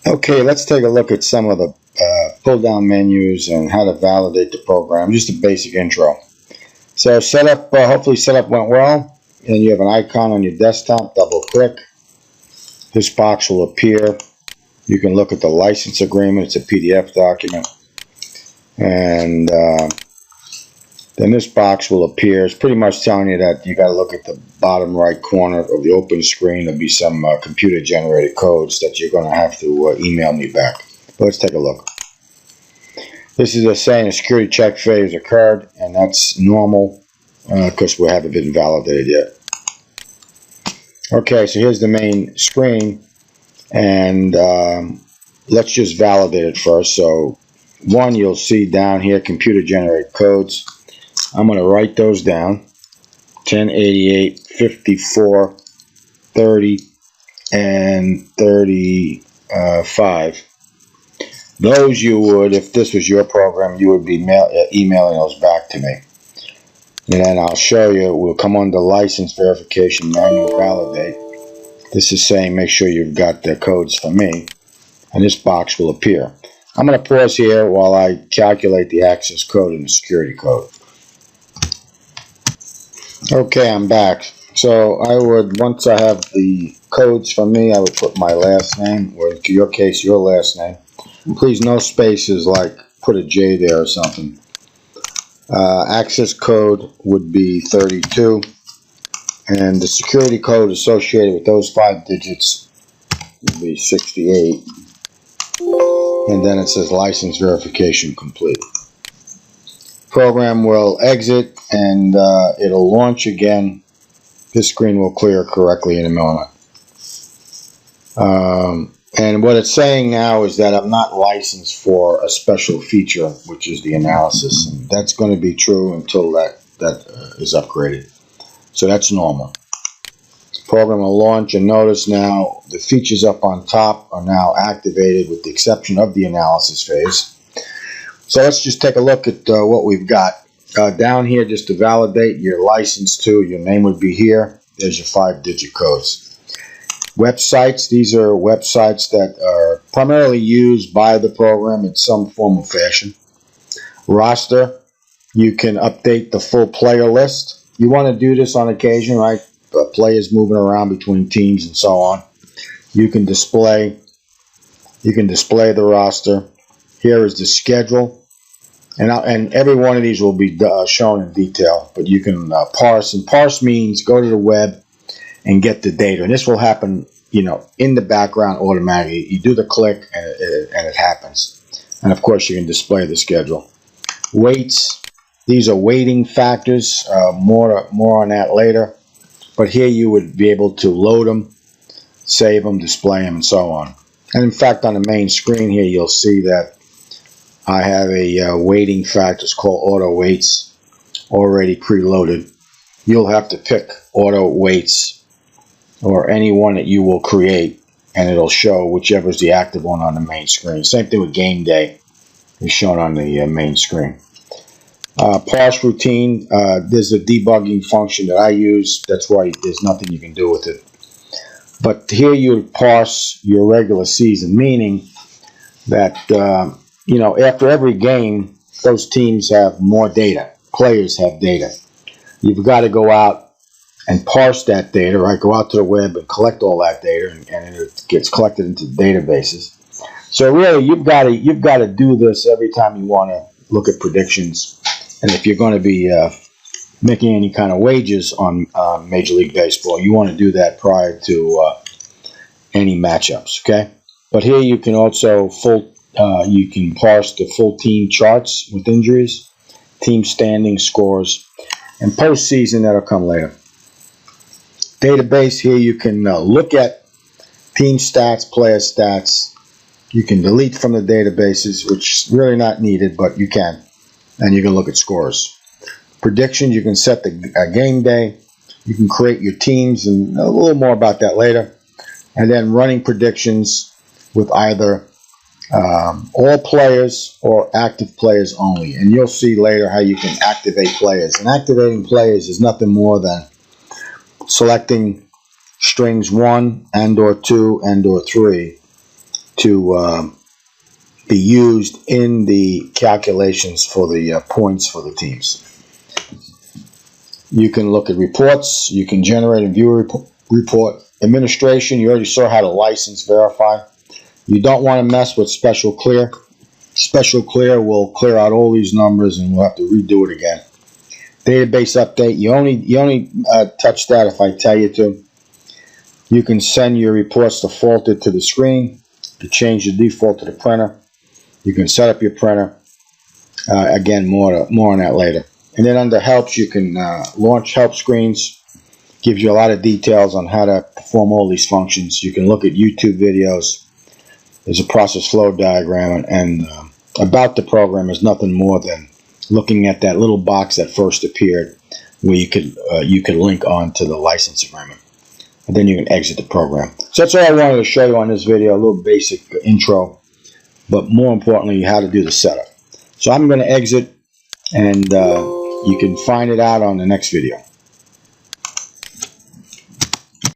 Okay, let's take a look at some of the pull-down menus and how to validate the program. Just a basic intro. So setup, hopefully setup went well, and you have an icon on your desktop. Double click. This box will appear. You can look at the license agreement. It's a PDF document, and then this box will appear. It's pretty much telling you that you got to look at the bottom right corner of the open screen. There'll be some computer-generated codes that you're going to have to email me back. But let's take a look. This is saying a security check phase occurred, and that's normal because we haven't been validated yet. Okay, so here's the main screen, and let's just validate it first. So one, you'll see down here computer-generated codes. I'm going to write those down: 1088, 54, 30, and 35. Those you would, if this was your program, you would be emailing those back to me. And then I'll show you, we'll come under license verification, manual validate. This is saying make sure you've got the codes for me, and this box will appear. I'm going to pause here while I calculate the access code and the security code. Okay, I'm back. So I would, once I have the codes from me, I would put my last name, or in your case, your last name. Please, no spaces, like put a J there or something. Access code would be 32, and the security code associated with those 5 digits would be 68. And then it says license verification complete. Program will exit, and it'll launch again. This screen will clear correctly in a moment. And what it's saying now is that I'm not licensed for a special feature, which is the analysis. And that's going to be true until that is upgraded. So that's normal. Program will launch, and notice now the features up on top are now activated with the exception of the analysis phase. So let's just take a look at what we've got. Down here, just to validate your license to, your name would be here. There's your 5-digit codes. Websites, these are websites that are primarily used by the program in some form or fashion. Roster, you can update the full player list. You want to do this on occasion, right? Players moving around between teams and so on. You can display the roster. Here is the schedule, and every one of these will be shown in detail. But you can parse, and parse means go to the web and get the data, and this will happen, in the background automatically. You do the click, and it happens. And of course, you can display the schedule. Weights, these are weighting factors. More on that later. But here you would be able to load them, save them, display them, and so on. And in fact, on the main screen here, you'll see that I have a weighting factor. It's called auto weights, already preloaded. You'll have to pick auto weights or any one that you will create, and it'll show whichever is the active one on the main screen. Same thing with game day is shown on the main screen. Parse routine, there's a debugging function that I use. That's why there's nothing you can do with it. But here you would parse your regular season, meaning that, after every game, those teams have more data. Players have data. You've got to go out and parse that data, right? Go out to the web and collect all that data, and it gets collected into databases. So really, you've got to do this every time you want to look at predictions, and if you're going to be making any kind of wages on Major League Baseball, you want to do that prior to any matchups. Okay, but here you can also you can parse the full team charts with injuries, team standing scores, and postseason that'll come later. Database, here you can look at team stats, player stats. You can delete from the databases, which is really not needed, but you can. And you can look at scores. Predictions, you can set the game day. You can create your teams, and a little more about that later. And then running predictions with either all players or active players only. And you'll see later how you can activate players. And activating players is nothing more than selecting strings 1 and or 2 and or 3 to be used in the calculations for the points for the teams. You can look at reports. You can generate and view a report. Administration, you already saw how to license verify. You don't want to mess with special clear. Special clear will clear out all these numbers and we'll have to redo it again. Database update, you only touch that if I tell you to. You can send your reports defaulted to the screen. To change the default to the printer. You can set up your printer. Again, more on that later. And then under helps, you can launch help screens. Gives you a lot of details on how to perform all these functions. You can look at YouTube videos. There's a process flow diagram, and about the program is nothing more than looking at that little box that first appeared, where you could link on to the license agreement, and then you can exit the program. So that's all I wanted to show you on this video, a little basic intro, but more importantly, how to do the setup. So I'm going to exit, and you can find it out on the next video.